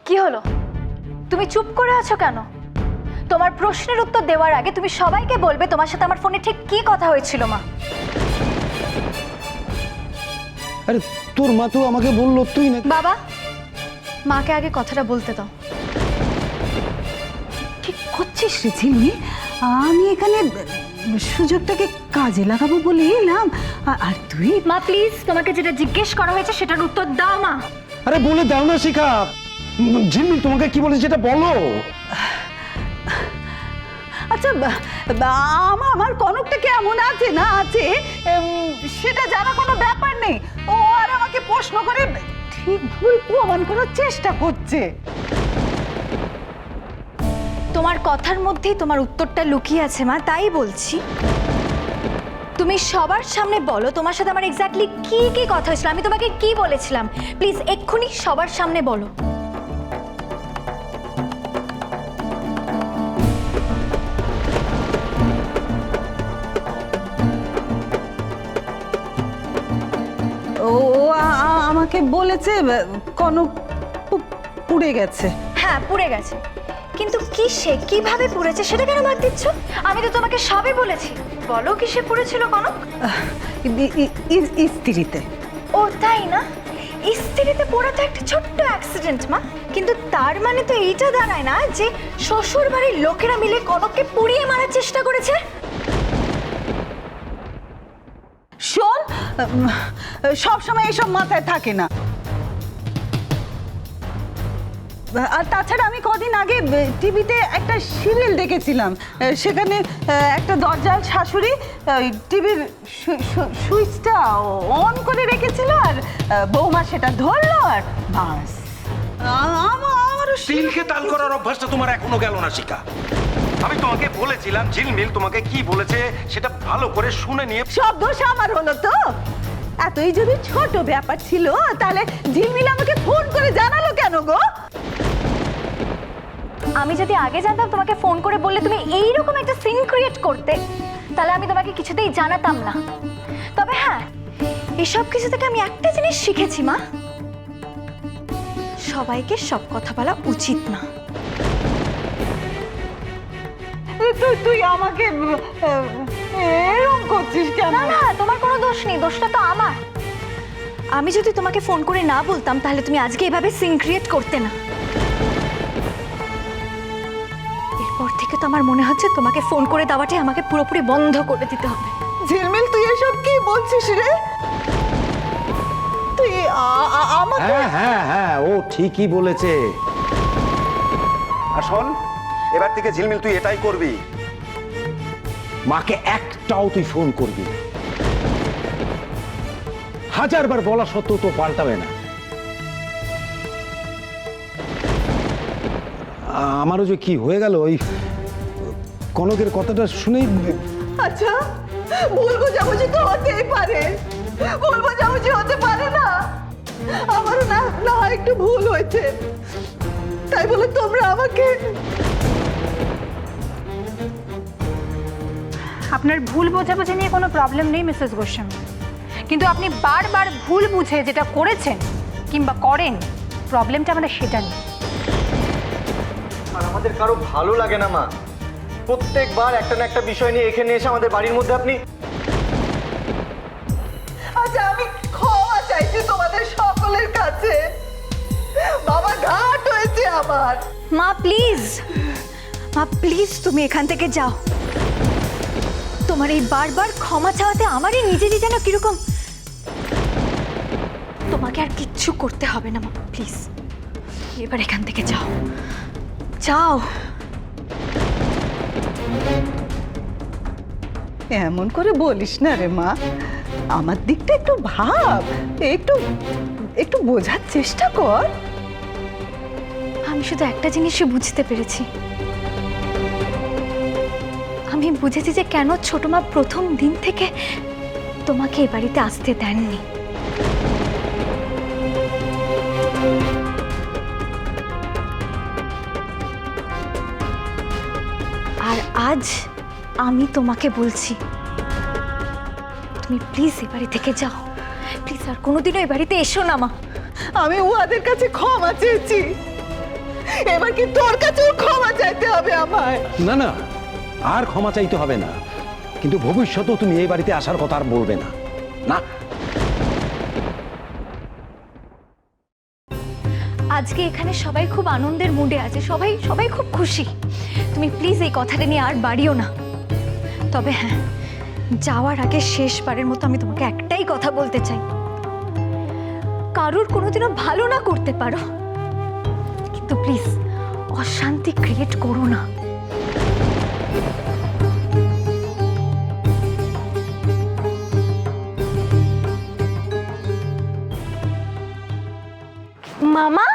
কি হলো? তুমি চুপ করে আছো কেন? তোমার প্রশ্নের উত্তর দেওয়ার আগে তুমি সবাইকে বলবে তোমার সাথে আমার ফোনে ঠিক কি কথা হয়েছিল মা। আরে তোর মা তো আমাকে বললো তুই না। বাবা, মাকে আগে কথাটা বলতে দাও। কি করছিস রে ঝিলমি? আমি এখানে সুযোগটাকে কাজে লাগাবো বলে এলাম, আর তুই? মা প্লিজ, তোমাকে যেটা জিজ্ঞেস করা হয়েছে সেটার উত্তর দাও মা। আরে বলে দাও না শিখা। ঝিলমিল তোমাকে কি বলেছে সেটা বলো। আচ্ছা, আমার কনকটা কেমন আছে না আছে সেটা জানা কোনো ব্যাপার নেই। ও আর আমাকে প্রশ্ন করে ঠিক ভুল প্রমাণ করার চেষ্টা করছে। তোমার কথার মধ্যেই তোমার উত্তরটা লুকিয়ে আছে মা, তাই বলছি। তুমি সবার সামনে বলো তোমার সাথে আমার এক্স্যাক্টলি কি কি কথা হয়েছিল, আমি তোমাকে কি বলেছিলাম। প্লিজ এক্ষুনি সবার সামনে বলো। ও আমাকে বলেছে কনক পুড়ে গেছে। হ্যাঁ, পুড়ে গেছে, কিন্তু কিসে কিভাবে পুড়েছে সেটা কেন বাদ দিচ্ছ? আমি তো তোমাকে সবই বলেছি। বলো কিসে পুড়েছিল কনক? স্ত্রীতে। ও তাই না? স্ত্রীতে পোড়া তো একটা ছোট্ট অ্যাক্সিডেন্ট মা, কিন্তু তার মানে তো এইটা দাঁড়ায় না যে শ্বশুর বাড়ির লোকেরা মিলে কনককে পুড়িয়ে মারার চেষ্টা করেছে। শোন, সব সময় এসব মাথায় থাকে না। আর তাছাড়া আমি কদিন আগে টিভিতে একটা সিরিয়াল দেখেছিলাম, সেখানে একটা দরজাল শাশুড়ি টিভির সুইচটা অন করে রেখেছিল, আর বৌমা সেটা ধরলো, আর বাস আমার তিলকে তাল করার অভ্যাসটা তোমার এখনো গেল না শিখা। আমি তোমাকে বলেছিলাম ঝিলমিল তোমাকে কি বলেছে সেটা ভালো করে শুনে নিয়ে। সব দোষ আমার হলো তো? এতই যদি ছোট ব্যাপার ছিল তাহলে ঝিলমিল আমাকে ফোন করে জানালো কেন গো? আমি যদি আগে জানতাম তোমাকে ফোন করে বললে তুমি এইরকম একটা সিন ক্রিয়েট করতে, তাহলে আমি তোমাকে কিছুতেই জানাতাম না। তবে হ্যাঁ, এসব কিছু থেকে আমি একটা জিনিস শিখেছি মা, সবাইকে সব কথা বলা উচিত না। তুই আমাকে এরকম করছিস কেন? না না, তোমার কোনো দোষ নেই, দোষটা তো আমার। আমি যদি তোমাকে ফোন করে না বলতাম তাহলে তুমি আজকে এভাবে সিন ক্রিয়েট করতে না। এরপর থেকে তো আমার মনে হচ্ছে তোমাকে ফোন করে দেওয়াটাই আমাকে পুরোপুরি বন্ধ করে দিতে হবে। ঝিলমিল, তুই এসব কি বলছিস রে? তুই আমাকে? হ্যাঁ হ্যাঁ হ্যাঁ, ও ঠিকই বলেছে। আর শোন, এবার থেকে ঝিলমিল তুই এটাই করবি। মাকে একটাও তুই ফোন করবি না। হাজারবার বলা সত্ত্বেও তো পাল্টাবে না। আমারও যে কি হয়ে গেল ওই কনকের কথাটা শুনেই। আচ্ছা, ভুল বোঝাবুঝি তো হতেই পারে, ভুল বোঝাবুঝি হতে পারে না? আমারও না না একটু ভুল হয়েছে, তাই বলে তোমরা আমাকে? আপনার ভুল বোঝাবুঝি নিয়ে কোনো প্রবলেম নেই মিসেস গোস্বামী, কিন্তু আপনি বারবার ভুল বুঝে যেটা করেছেন কিংবা করেন, প্রবলেমটা আমাদের সেটা নেই। আর আমাদের কারো ভালো লাগে না মা, প্রত্যেকবার একটা না একটা বিষয় নিয়ে এখানে এসে আমাদের বাড়ির মধ্যে আপনি। আচ্ছা, আমি ক্ষমা চাইছি তোমাদের সকলের কাছে। বাবা, ঘাট হয়েছে আমার। মা প্লিজ, মা প্লিজ তুমি এখান থেকে যাও। তোমার এই বারবার ক্ষমা চাওয়াতে আমারই নিজেরই যেন কিরকম। তোমাকে আর কিচ্ছু করতে হবে না মা, প্লিজ এবার এখান থেকে যাও, যাও। এমন করে বলিস না রে মা, আমার দিকটা একটু ভাব, একটু একটু বোঝার চেষ্টা কর। আমি শুধু একটা জিনিসই বুঝতে পেরেছি, আমি বুঝেছি যে কেন ছোট মা প্রথম দিন থেকে তোমাকে এ বাড়িতে আসতে দেননি। আর আজ আমি তোমাকে বলছি, তুমি প্লিজ এ বাড়ি থেকে যাও, প্লিজ আর কোনোদিনও এ বাড়িতে এসো না মা। আমি উহাদের কাছে ক্ষমা চেয়েছি, এবার কি তোর কাছেও ক্ষমা চাইতে হবে আমায়? না না, আর ক্ষমা চাইতে হবে না, কিন্তু ভবিষ্যতেও তুমি এই বাড়িতে আসার কথা আর বলবে না। না, আজকে এখানে সবাই খুব আনন্দের মুডে আছে, সবাই সবাই খুব খুশি। তুমি প্লিজ এই কথাটা নিয়ে আর বাড়িও না। তবে হ্যাঁ, যাওয়ার আগে শেষবারের মতো আমি তোমাকে একটাই কথা বলতে চাই, কারোর কোনোদিনও ভালো না করতে পারো, কিন্তু প্লিজ অশান্তি ক্রিয়েট করো না। মামা,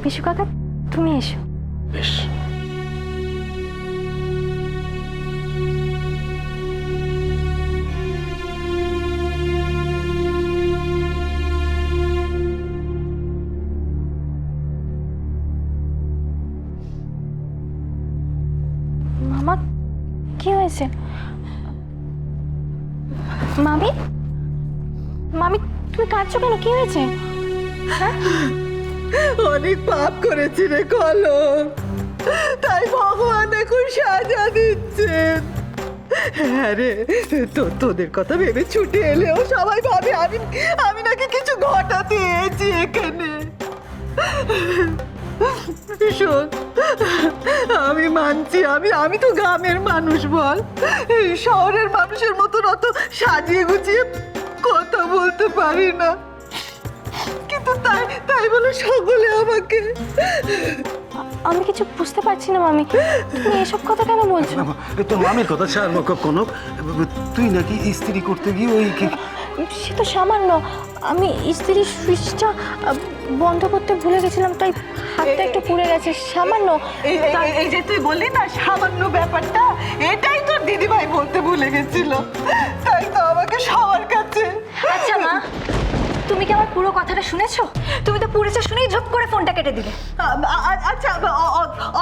বিশু কাকা তুমি এসো। বেশ, মামা কি হয়েছে? মামি, মামি তুমি কাঁদছো কেন? কি হয়েছে? অনেক পাপ করেছি রে কলম, তাই ভগবান এখন সাজা দিচ্ছেন। হ্যাঁ রে, তোদের কথা ভেবে ছুটে এলেও সবাই ভাবে আমি নাকি কিছু ঘটাতে এসেছি এখানে। শোন, আমি মানছি আমি তো গ্রামের মানুষ, বল, এই শহরের মানুষের মতন অত সাজিয়ে গুছিয়ে কথা বলতে পারি না, কিন্তু তাই বলে সকলে আমাকে। আমি কিছু বুঝতে পারছি না মামি, তুমি এসব কথা কেন বলছো? তোর মামের কথা ছাড় কোনো, তুই নাকি ইস্ত্রি করতে গিয়ে ওই সে তো সামান্য, আমি ইস্ত্রির সুইচটা বন্ধ করতে ভুলে গেছিলাম, তাই হাতটা একটু পুড়ে গেছে, সামান্য। এই যে তুই বললি না সামান্য ব্যাপারটা, এটাই তোর দিদিভাই বলতে ভুলে গেছিল, তাই তো আমাকে সবার কাছে। আচ্ছা মা, তুমি কি আমার পুরো কথাটা শুনেছো? তুমি তো পুরেছে শুনেই ঝপ করে ফোনটা কেটে দিলে। আচ্ছা,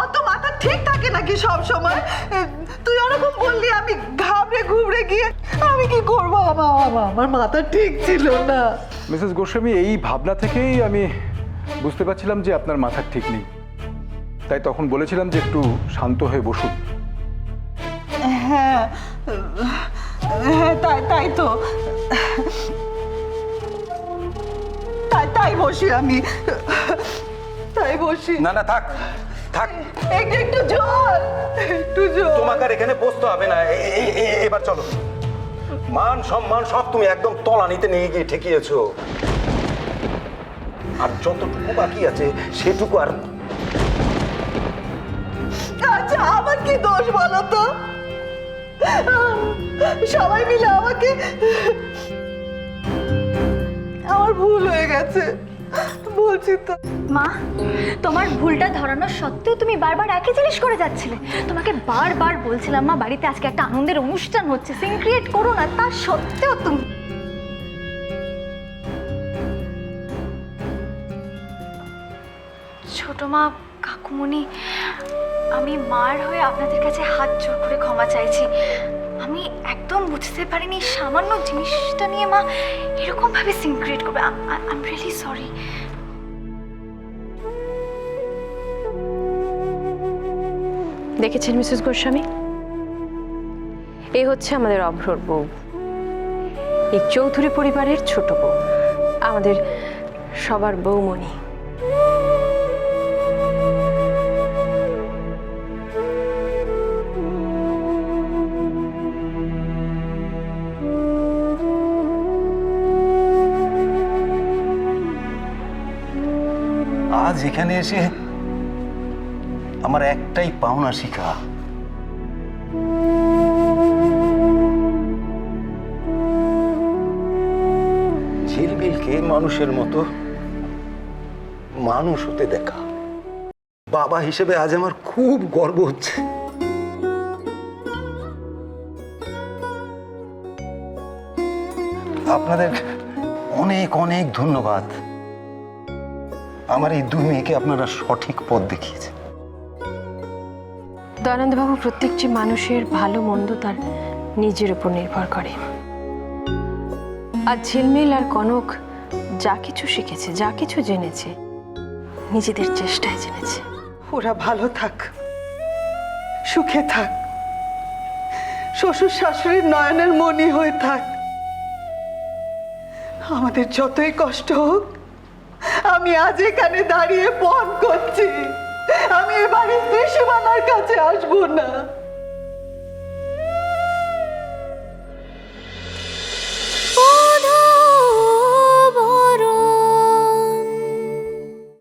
অত মাথা ঠিক থাকে নাকি সব সময়? তুই ওরকম বললি, আমি ঘাবড়ে ঘুবড়ে গিয়ে আমি কি করবো? আমার মাথা ঠিক ছিল না। মিসেস গোস্বামী, এই ভাবনা থেকেই আমি বুঝতে পারছিলাম যে আপনার মাথা ঠিক নেই, তাই তখন বলেছিলাম যে একটু শান্ত হয়ে বসুন। হ্যাঁ হ্যাঁ, তাই তো, তাই বসি আমি, তাই বসি। না না, থাক থাক, একটু জল, একটু জল। তোমাকে আর এখানে বসতে হবে না। এবার চলো। মান সম্মান সব তুমি একদম তলানিতে নিয়ে গিয়ে ঠেকিয়েছো, আর যতটুকু বাকি আছে সেটুকু আর। আচ্ছা, আমার কি দোষ বলো তো? সবাই মিলে আমাকে, আমার ভুল হয়ে গেছে বলছি তো। মা, তোমার ভুলটা ধরানো সত্ত্বেও তুমি বারবার একই জিনিস করে যাচ্ছিলে। তোমাকে বারবার বলছিলাম মা, বাড়িতে আজকে একটা আনন্দের অনুষ্ঠান হচ্ছে, সিন ক্রিয়েট করো না, তা সত্ত্বেও তুমি। ছোট মা, কাকুমণি, আমি মার হয়ে আপনাদের কাছে হাত জোর করে ক্ষমা চাইছি। আমি একদম বুঝতে পারিনি সামান্য জিনিসটা নিয়ে মা এরকম ভাবে সিন ক্রিয়েট করবে। I am really sorry. দেখেছেন মিসেস গোস্বামী, এই হচ্ছে আমাদের অভ্রর বউ, এই চৌধুরী পরিবারের ছোট বউ, আমাদের সবার বউমণি। আজ এখানে এসে আমার একটাই পাওনা শিখা, ঝিলমিলকে মানুষের মতো মানুষ হতে দেখা। বাবা হিসেবে আজ আমার খুব গর্ব হচ্ছে। আপনাদের অনেক অনেক ধন্যবাদ। আমার এই দুই মেয়েকে আপনারা সঠিক পথ দেখিয়েছেন। দয়ানন্দবাবু, প্রত্যেকটি মানুষের ভালো মন্দ তার নিজের উপর নির্ভর করে। আর ঝিলমিল আর কনক যা কিছু শিখেছে, যা কিছু জেনেছে, নিজেদের চেষ্টায় জেনেছে। ওরা ভালো থাক, সুখে থাক, শ্বশুর শাশুড়ির নয়নের মণি হয়ে থাক। আমাদের যতই কষ্ট হোক, আমি আজ এখানে দাঁড়িয়ে পণ করছি, আমি এ বাড়ির ত্রিসীমানার কাছে আসবো না।